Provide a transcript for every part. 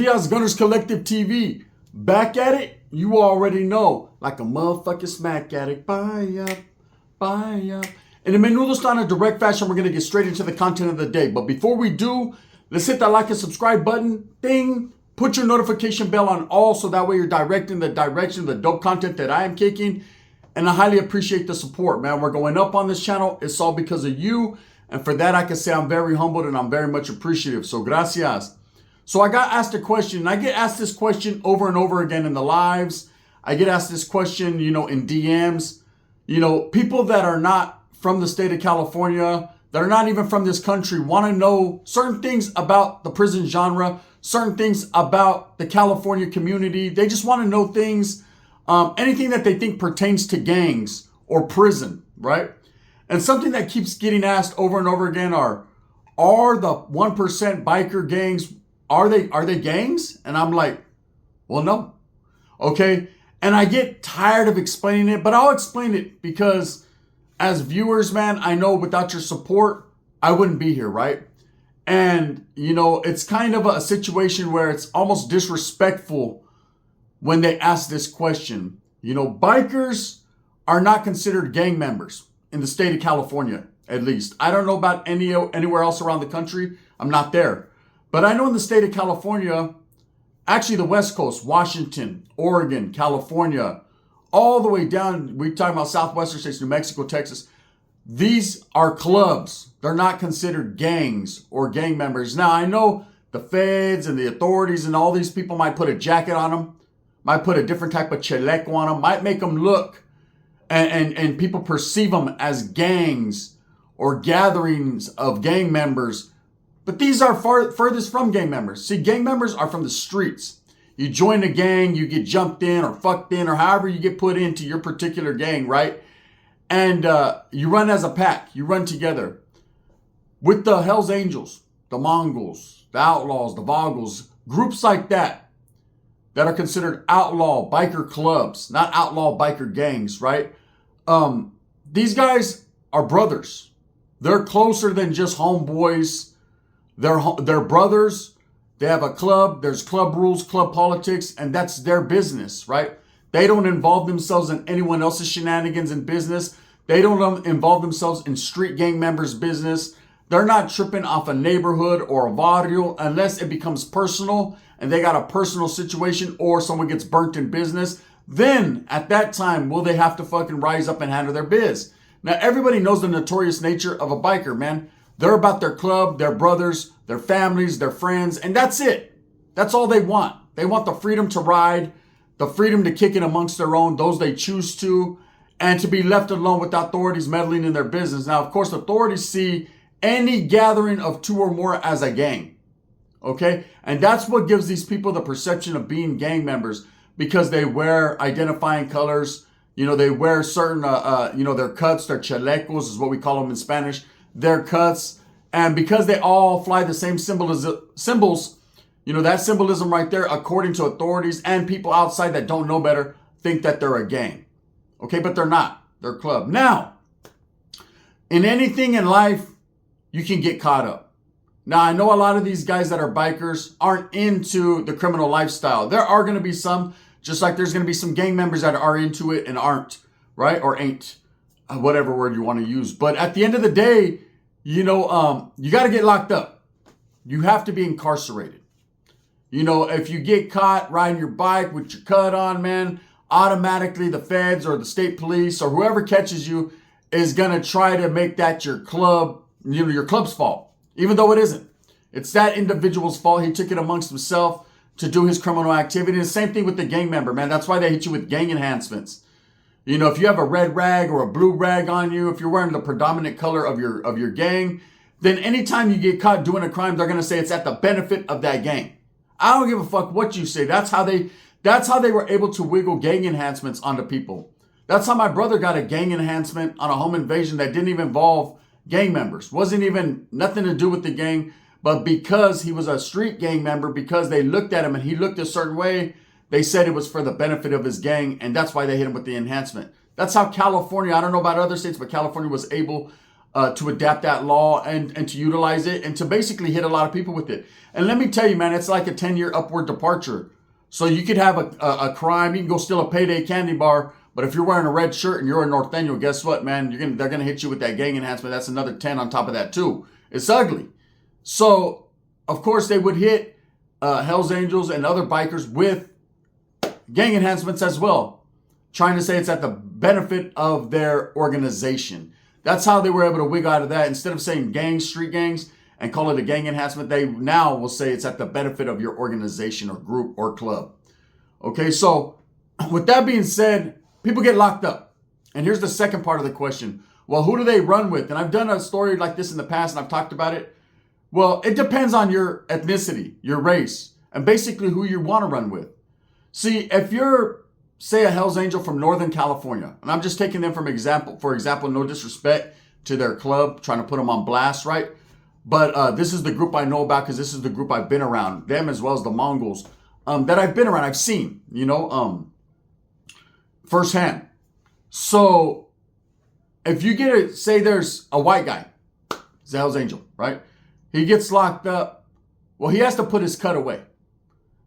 dias, Gunners Collective TV. Back at it, you already know. Like a motherfucking smack addict. Buy up, buy up. In the Menudo style in direct fashion, we're going to get straight into the content of the day. But before we do, let's hit that like and subscribe button. Ding. Put your notification bell on all so that way you're directing the direction of the dope content that I am kicking. And I highly appreciate the support, man. We're going up on this channel. It's all because of you. And for that, I can say I'm very humbled and I'm very much appreciative. So gracias. So I got asked a question, and I get asked this question over and over again in the lives. I get asked this question, in DMs. People that are not from the state of California, that are not even from this country, want to know certain things about the prison genre, certain things about the California community. They just want to know things, anything that they think pertains to gangs or prison, right? And something that keeps getting asked over and over again are the 1% biker gangs, are they gangs? And I'm like, well, no. Okay. And I get tired of explaining it, but I'll explain it because as viewers, man, I know without your support, I wouldn't be here, right? And, it's kind of a situation where it's almost disrespectful when they ask this question. Bikers are not considered gang members in the state of California, at least. I don't know about anywhere else around the country. I'm not there. But I know in the state of California, actually the West Coast, Washington, Oregon, California, all the way down, we're talking about southwestern states, New Mexico, Texas. These are clubs. They're not considered gangs or gang members. Now, I know the feds and the authorities and all these people might put a jacket on them, might put a different type of chaleco on them, might make them look and people perceive them as gangs or gatherings of gang members. But these are furthest from gang members. See, gang members are from the streets. You join a gang, you get jumped in or fucked in or however you get put into your particular gang, right? And you run as a pack. You run together with the Hells Angels, the Mongols, the Outlaws, the Vogels, groups like that are considered outlaw biker clubs, not outlaw biker gangs, right? These guys are brothers. They're closer than just homeboys. They're brothers. They have a club. There's club rules, club politics, and that's their business, right? They don't involve themselves in anyone else's shenanigans in business. They don't involve themselves in street gang members' business. They're not tripping off a neighborhood or a barrio unless it becomes personal and they got a personal situation or someone gets burnt in business. Then at that time, will they have to fucking rise up and handle their biz? Now, everybody knows the notorious nature of a biker, man. They're about their club, their brothers, their families, their friends, and that's it. That's all they want. They want the freedom to ride, the freedom to kick it amongst their own, those they choose to, and to be left alone with authorities meddling in their business. Now, of course, authorities see any gathering of two or more as a gang, okay? And that's what gives these people the perception of being gang members because they wear identifying colors. They wear certain, their cuts, their chalecos is what we call them in Spanish, their cuts. And because they all fly the same symbols, that symbolism right there, according to authorities and people outside that don't know better, think that they're a gang. Okay, but they're not. They're a club. Now, in anything in life, you can get caught up. Now, I know a lot of these guys that are bikers aren't into the criminal lifestyle. There are going to be some, just like there's going to be some gang members that are into it and aren't, right? Or ain't, whatever word you want to use. But at the end of the day, you got to get locked up. You have to be incarcerated. If you get caught riding your bike with your cut on, man, automatically the feds or the state police or whoever catches you is going to try to make that your club, your club's fault, even though it isn't. It's that individual's fault. He took it amongst himself to do his criminal activity. And the same thing with the gang member, man. That's why they hit you with gang enhancements. If you have a red rag or a blue rag on you, if you're wearing the predominant color of your gang, then anytime you get caught doing a crime, they're going to say it's at the benefit of that gang. I don't give a fuck what you say. That's how they were able to wiggle gang enhancements onto people. That's how my brother got a gang enhancement on a home invasion that didn't even involve gang members. Wasn't even nothing to do with the gang, but because he was a street gang member, because they looked at him and he looked a certain way, they said it was for the benefit of his gang, and that's why they hit him with the enhancement. That's how California, I don't know about other states, but California was able to adapt that law and to utilize it and to basically hit a lot of people with it. And let me tell you, man, it's like a 10-year upward departure. So you could have a crime, you can go steal a payday candy bar, but if you're wearing a red shirt and you're a Norteño, guess what, man? They're gonna hit you with that gang enhancement. That's another 10 on top of that too. It's ugly. So of course they would hit Hells Angels and other bikers with gang enhancements as well, trying to say it's at the benefit of their organization. That's how they were able to wiggle out of that. Instead of saying gangs, street gangs, and call it a gang enhancement, they now will say it's at the benefit of your organization or group or club. Okay, so with that being said, people get locked up. And here's the second part of the question. Well, who do they run with? And I've done a story like this in the past and I've talked about it. Well, it depends on your ethnicity, your race, and basically who you want to run with. See, if you're, say, a Hells Angel from Northern California, and I'm just taking them for example, no disrespect to their club, trying to put them on blast, right? But this is the group I know about because this is the group I've been around, them as well as the Mongols that I've been around, I've seen, firsthand. So if you get it, say there's a white guy, he's a Hells Angel, right? He gets locked up. Well, he has to put his cut away.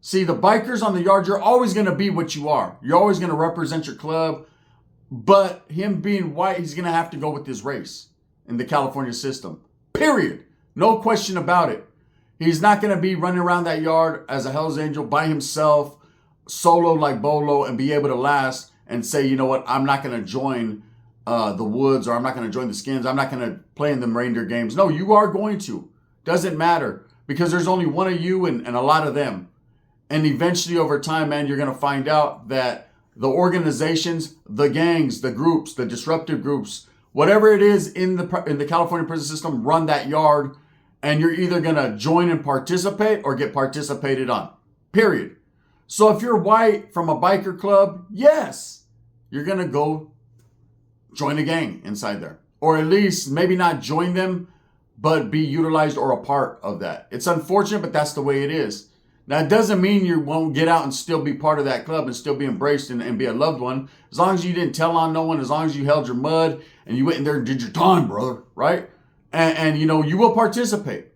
See, the bikers on the yard, you're always going to be what you are. You're always going to represent your club. But him being white, he's going to have to go with his race in the California system. Period. No question about it. He's not going to be running around that yard as a Hells Angel by himself, solo like Bolo, and be able to last and say, you know what, I'm not going to join the Woods, or I'm not going to join the Skins. I'm not going to play in them reindeer games. No, you are going to. Doesn't matter, because there's only one of you and a lot of them. And eventually over time, man, you're going to find out that the organizations, the gangs, the groups, the disruptive groups, whatever it is in the California prison system, run that yard. And you're either going to join and participate or get participated on. Period. So if you're white from a biker club, yes, you're going to go join a gang inside there. Or at least maybe not join them, but be utilized or a part of that. It's unfortunate, but that's the way it is. Now, it doesn't mean you won't get out and still be part of that club and still be embraced and be a loved one. As long as you didn't tell on no one, as long as you held your mud and you went in there and did your time, brother, right? And you will participate.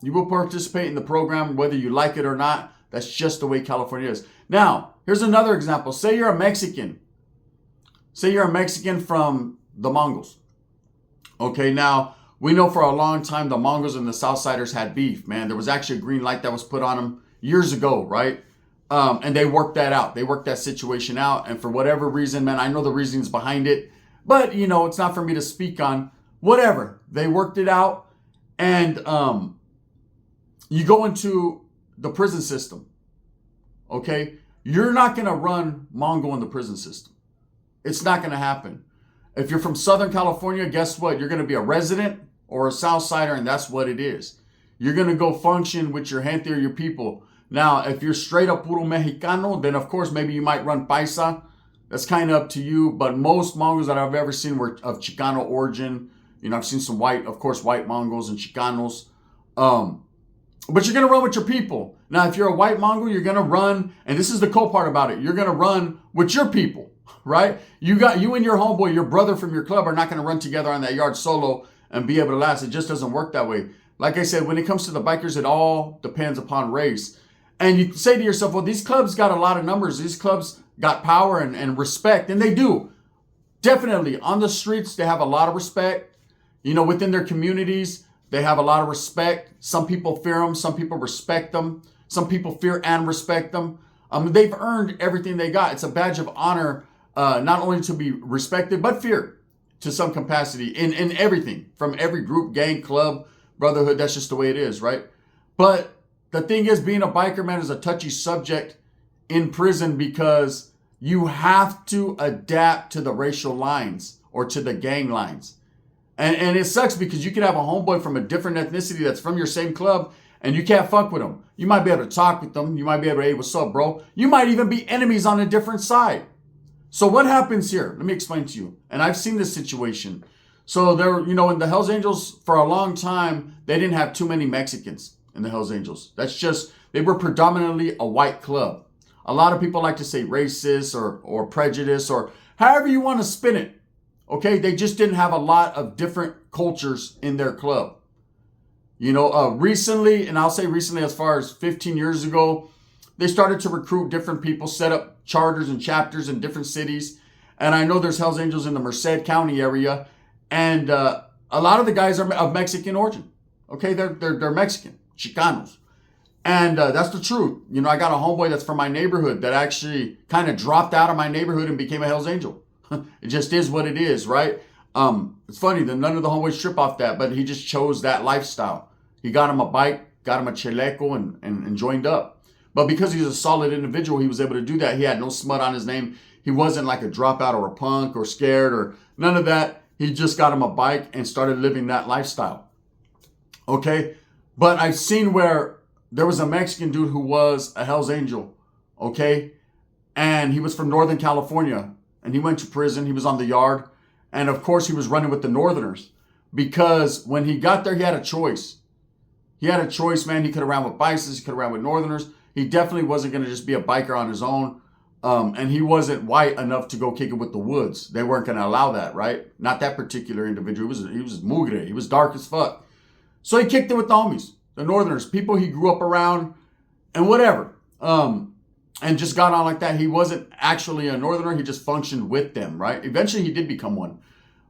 You will participate in the program whether you like it or not. That's just the way California is. Now, here's another example. Say you're a Mexican. Say you're a Mexican from the Mongols. Okay, now, we know for a long time the Mongols and the Southsiders had beef, man. There was actually a green light that was put on them years ago, right? And they worked that out. They worked that situation out. And for whatever reason, man, I know the reasons behind it. But, it's not for me to speak on. Whatever. They worked it out. And you go into the prison system. Okay? You're not going to run Mongol in the prison system. It's not going to happen. If you're from Southern California, guess what? You're going to be a resident or a Southsider, and that's what it is. You're going to go function with your gente or your people. Now, if you're straight up puro Mexicano, then of course, maybe you might run Paisa. That's kind of up to you. But most Mongols that I've ever seen were of Chicano origin. I've seen some white Mongols and Chicanos. But you're going to run with your people. Now, if you're a white Mongol, you're going to run, and this is the cool part about it, you're going to run with your people, right? You and your homeboy, your brother from your club are not going to run together on that yard solo and be able to last. It just doesn't work that way. Like I said, when it comes to the bikers, it all depends upon race. And you say to yourself, well, these clubs got a lot of numbers. These clubs got power and respect, and they do. Definitely. On the streets, they have a lot of respect. Within their communities, they have a lot of respect. Some people fear them. Some people respect them. Some people fear and respect them. They've earned everything they got. It's a badge of honor, not only to be respected, but feared to some capacity in everything, from every group, gang, club, brotherhood. That's just the way it is, right? But the thing is, being a biker, man, is a touchy subject in prison because you have to adapt to the racial lines or to the gang lines. And it sucks because you could have a homeboy from a different ethnicity that's from your same club and you can't fuck with them. You might be able to talk with them. You might be able to, hey, what's up, bro? You might even be enemies on a different side. So what happens here? Let me explain to you. And I've seen this situation. So there, in the Hells Angels, for a long time, they didn't have too many Mexicans in the Hells Angels. They were predominantly a white club. A lot of people like to say racist or prejudice or however you want to spin it. Okay, they just didn't have a lot of different cultures in their club. Recently, and I'll say recently as far as 15 years ago, they started to recruit different people, set up charters and chapters in different cities. And I know there's Hells Angels in the Merced County area. And a lot of the guys are of Mexican origin. Okay, they're Mexican, Chicanos. And that's the truth. I got a homeboy that's from my neighborhood that actually kind of dropped out of my neighborhood and became a Hells Angel. It just is what it is, right? It's funny that none of the homeboys trip off that, but he just chose that lifestyle. He got him a bike, got him a chaleco, and joined up. But because he's a solid individual, he was able to do that. He had no smut on his name. He wasn't like a dropout or a punk or scared or none of that. He just got him a bike and started living that lifestyle. Okay? But I've seen where there was a Mexican dude who was a Hells Angel. Okay? And he was from Northern California. And he went to prison. He was on the yard. And of course, he was running with the Northerners. Because when he got there, he had a choice. He had a choice, man. He could have ran with Bisons. He could have ran with Northerners. He definitely wasn't going to just be a biker on his own. And he wasn't white enough to go kick it with the Woods. They weren't going to allow that, right? Not that particular individual. He was mugre. He was dark as fuck. So he kicked it with the homies, the Northerners, people he grew up around and whatever. And just got on like that. He wasn't actually a Northerner. He just functioned with them, right? Eventually he did become one.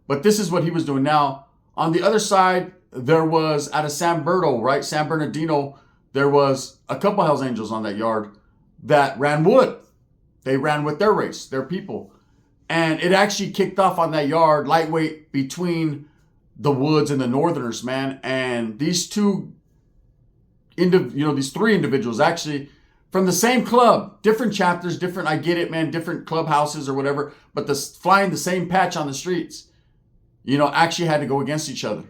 But this is what he was doing now. On the other side, there was out of San Berto, right? San Bernardino, there was a couple Hells Angels on that yard that ran wood. They ran with their race, their people. And it actually kicked off on that yard, lightweight, between the Woods and the Northerners, man. And these three individuals actually from the same club, different chapters, different, I get it, man, different clubhouses or whatever, but flying the same patch on the streets, actually had to go against each other.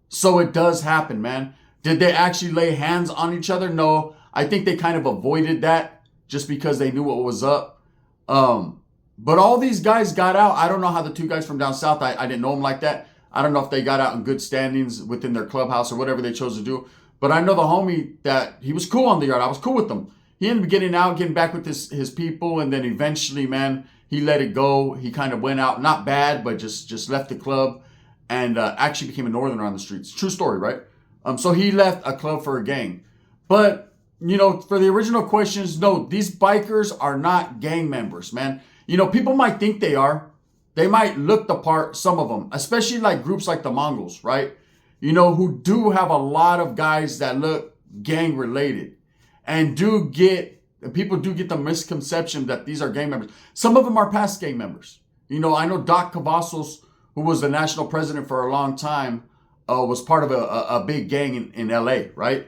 So it does happen, man. Did they actually lay hands on each other? No. I think they kind of avoided that just because they knew what was up. But all these guys got out. I don't know how the two guys from down south, I didn't know them like that. I don't know if they got out in good standings within their clubhouse or whatever they chose to do. But I know the homie that he was cool on the yard. I was cool with him. He ended up getting out, getting back with his people. And then eventually, man, he let it go. He kind of went out, not bad, but just left the club and actually became a Northerner on the streets. True story, right? So he left a club for a gang. But, for the original questions, no, these bikers are not gang members, man. People might think they are. They might look the part, some of them, especially like groups like the Mongols, right? Who do have a lot of guys that look gang related and people do get the misconception that these are gang members. Some of them are past gang members. I know Doc Cavazos, who was the national president for a long time, was part of a big gang in LA, right?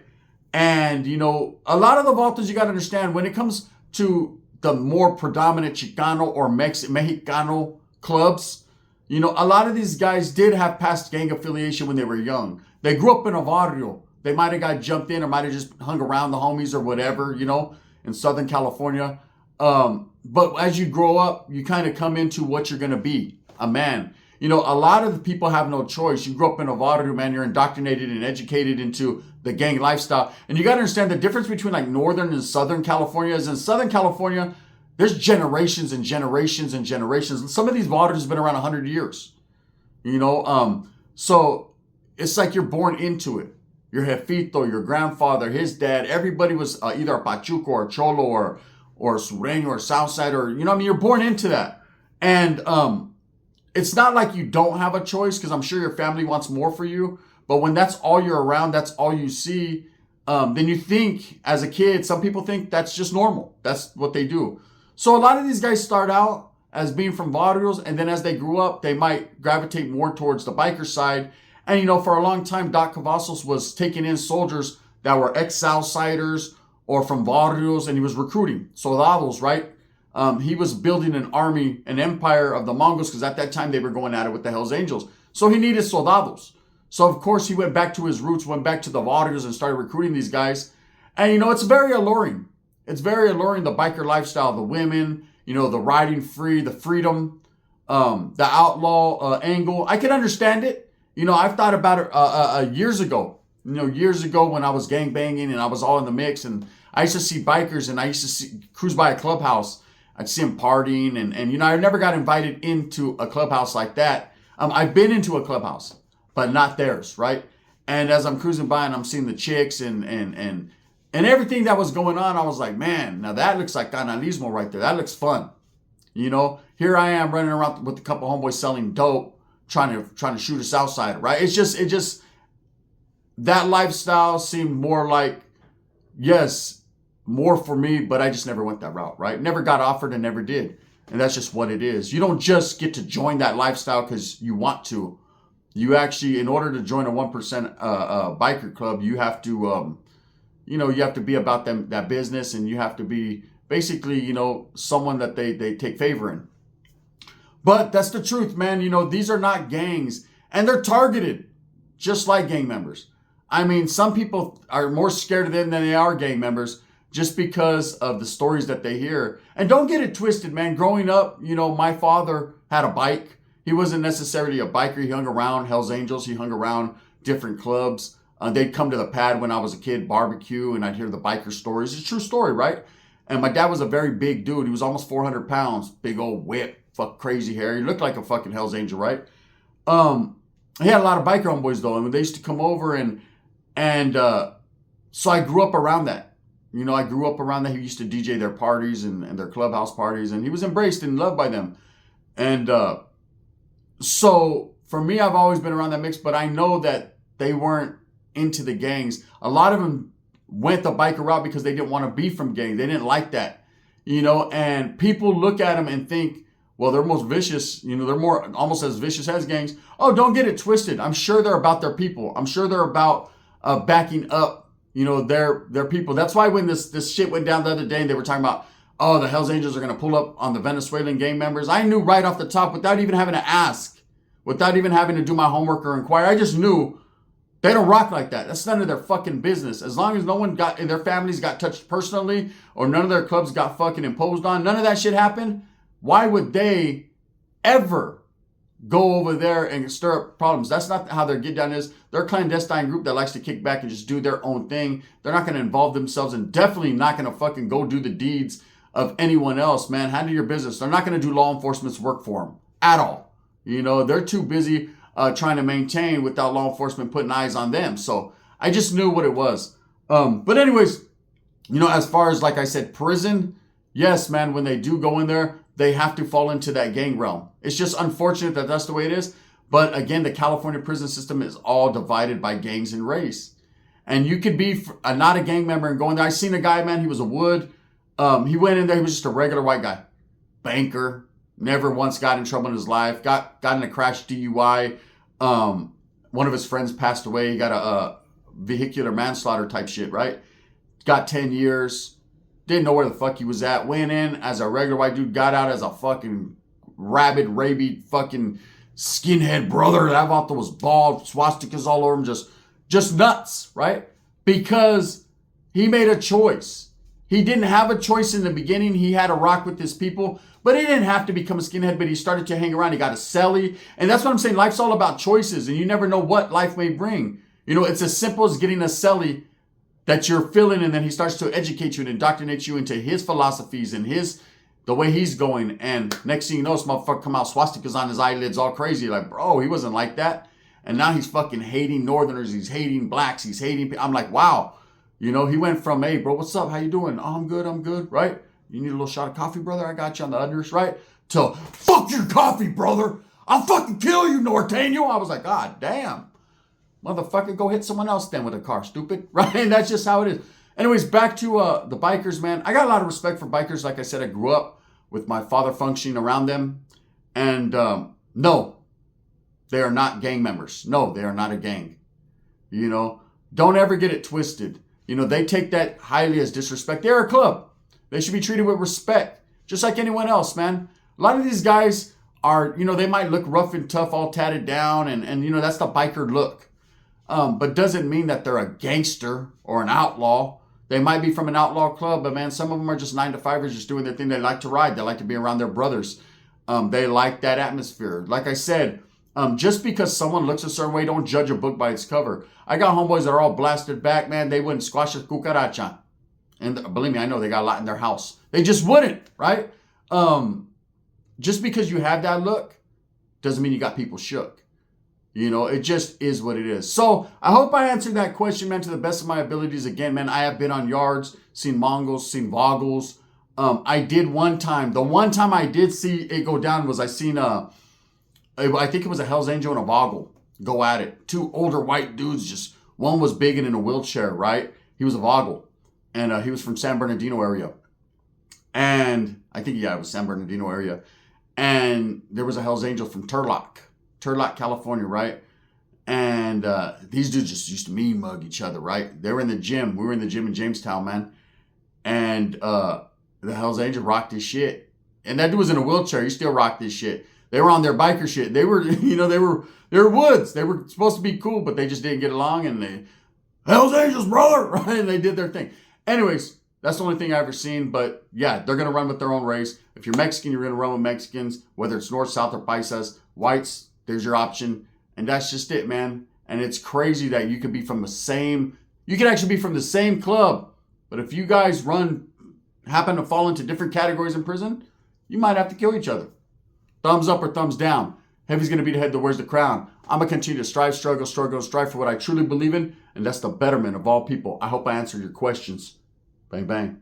And, a lot of the Voltas, you got to understand, when it comes to the more predominant Chicano or Mexicano clubs, a lot of these guys did have past gang affiliation when they were young. They grew up in a barrio. They might have got jumped in or might have just hung around the homies or whatever, in Southern California. But as you grow up, you kind of come into what you're going to be, a man. A lot of the people have no choice. You grew up in a barrio, man. You're indoctrinated and educated into the gang lifestyle. And you got to understand the difference between like Northern and Southern California is in Southern California, there's generations and generations and generations. Some of these barrios have been around 100 years, so it's like you're born into it. Your jefito, your grandfather, his dad, everybody was either a Pachuco or a Cholo or Sureño or Southside or, you're born into that. And it's not like you don't have a choice because I'm sure your family wants more for you. But when that's all you're around, that's all you see, then you think as a kid, some people think that's just normal. That's what they do. So a lot of these guys start out as being from barrios, and then as they grew up, they might gravitate more towards the biker side. And, for a long time, Doc Cavazos was taking in soldiers that were ex-Southsiders or from barrios, and he was recruiting soldados, right? He was building an army, an empire of the Mongols, because at that time they were going at it with the Hells Angels. So he needed soldados. So, of course, he went back to his roots, went back to the barrios and started recruiting these guys. And, it's very alluring. It's very alluring, the biker lifestyle, the women, the riding free, the freedom, the outlaw angle. I can understand it. I've thought about it years ago. Years ago when I was gang banging and I was all in the mix, and I used to see bikers and I used to cruise by a clubhouse I'd see them partying, and you know, I never got invited into a clubhouse like that. I've been into a clubhouse, but not theirs, right? And as I'm cruising by and I'm seeing the chicks and everything that was going on, I was like, man, now that looks like canalismo right there. That looks fun. You know, here I am running around with a couple homeboys selling dope, trying to shoot us outside, right? It just that lifestyle seemed more like, yes, more for me, but I just never went that route, right? Never got offered and never did. And that's just what it is. You don't just get to join that lifestyle because you want to. You actually, in order to join a 1% biker club, you have to, you know, you have to be about that business, and you have to be basically, you know, someone that they take favor in. But that's the truth, man. You know, these are not gangs, and they're targeted just like gang members. I mean, some people are more scared of them than they are gang members just because of the stories that they hear. And don't get it twisted, man. Growing up, you know, my father had a bike. He wasn't necessarily a biker. He hung around Hell's Angels. He hung around different clubs. They'd come to the pad when I was a kid, barbecue, and I'd hear the biker stories. It's a true story, right? And my dad was a very big dude. He was almost 400 pounds, big old whip, fuck crazy hair. He looked like a fucking Hell's Angel, right? He had a lot of biker homeboys though, and when they used to come over, and so I grew up around that. You know, I grew up around that. He used to DJ their parties and their clubhouse parties, and he was embraced and loved by them. And so for me, I've always been around that mix, but I know that they weren't into the gangs. A lot of them went the biker route because they didn't want to be from gangs. They didn't like that, you know, and people look at them and think, well, they're most vicious, you know, they're more almost as vicious as gangs. Oh, don't get it twisted. I'm sure they're about their people. I'm sure they're about backing up, you know, their people. That's why when this shit went down the other day and they were talking about, oh, the Hells Angels are going to pull up on the Venezuelan gang members, I knew right off the top without even having to ask, without even having to do my homework or inquire. I just knew they don't rock like that. That's none of their fucking business. As long as no one got, their families got touched personally, or none of their clubs got fucking imposed on, none of that shit happened. Why would they ever go over there and stir up problems? That's not how their get down is. They're a clandestine group that likes to kick back and just do their own thing. They're not going to involve themselves, and definitely not going to fucking go do the deeds of anyone else, man. Handle your business. They're not going to do law enforcement's work for them at all. You know, they're too busy trying to maintain without law enforcement putting eyes on them. So I just knew what it was. But anyways, you know, as far as, like I said, prison, yes, man, when they do go in there, they have to fall into that gang realm. It's just unfortunate that that's the way it is. But again, the California prison system is all divided by gangs and race. And you could be not a gang member and go in there. I seen a guy, man, he was a wood. He went in there, he was just a regular white guy. Banker, never once got in trouble in his life. Got in a crash DUI. One of his friends passed away. He got a vehicular manslaughter type shit, right? Got 10 years. Didn't know where the fuck he was at. Went in as a regular white dude. Got out as a fucking rabid, rabid, fucking skinhead brother. That vato was bald. Swastikas all over him. Just nuts, right? Because he made a choice. He didn't have a choice in the beginning. He had to rock with his people. But he didn't have to become a skinhead, but he started to hang around. He got a celly. And that's what I'm saying. Life's all about choices, and you never know what life may bring. You know, it's as simple as getting a celly that you're feeling, and then he starts to educate you and indoctrinate you into his philosophies and the way he's going. And next thing you know, this motherfucker come out, swastikas on his eyelids, all crazy. Like, bro, he wasn't like that. And now he's fucking hating Northerners. He's hating blacks. He's hating. I'm like, wow. You know, he went from, hey, bro, what's up? How you doing? Oh, I'm good, right? You need a little shot of coffee, brother? I got you on the unders, right? To, fuck your coffee, brother. I'll fucking kill you, Norteño. I was like, God damn. Motherfucker, go hit someone else then with a car, stupid. Right? And that's just how it is. Anyways, back to the bikers, man. I got a lot of respect for bikers. Like I said, I grew up with my father functioning around them. And no, they are not gang members. No, they are not a gang. You know, don't ever get it twisted. You know, they take that highly as disrespect. They're a club. They should be treated with respect, just like anyone else, man. A lot of these guys are, you know, they might look rough and tough, all tatted down, and you know, that's the biker look. But doesn't mean that they're a gangster or an outlaw. They might be from an outlaw club, but man, some of them are just 9-to-5ers, just doing their thing. They like to ride. They like to be around their brothers. They like that atmosphere. Like I said, just because someone looks a certain way, don't judge a book by its cover. I got homeboys that are all blasted back, man. They wouldn't squash a cucaracha. And believe me, I know they got a lot in their house. They just wouldn't, right? just because you have that look doesn't mean you got people shook. You know, it just is what it is. So I hope I answered that question, man, to the best of my abilities. Again, man, I have been on yards, seen Mongols, seen Voggles. I did one time. The one time I did see it go down was I seen I think it was a Hell's Angel and a Voggle go at it. Two older white dudes, just one was big and in a wheelchair, right? He was a Voggle. And he was from San Bernardino area. And I think, yeah, it was San Bernardino area. And there was a Hell's Angel from Turlock, California, right? And these dudes just used to mean mug each other, right? They were in the gym. We were in the gym in Jamestown, man. And the Hell's Angel rocked his shit. And that dude was in a wheelchair. He still rocked this shit. They were on their biker shit. They were, you know, they were woods. They were supposed to be cool, but they just didn't get along. And they, Hell's Angels, brother, right? And they did their thing. Anyways, that's the only thing I've ever seen. But yeah, they're going to run with their own race. If you're Mexican, you're going to run with Mexicans, whether it's north, south, or paisas. Whites, there's your option. And that's just it, man. And it's crazy that you could be from the same, you could actually be from the same club. But if you guys happen to fall into different categories in prison, you might have to kill each other. Thumbs up or thumbs down. Heavy's going to be the head that wears the crown. I'm going to continue to strive, struggle, and strive for what I truly believe in, and that's the betterment of all people. I hope I answered your questions. Bang, bang.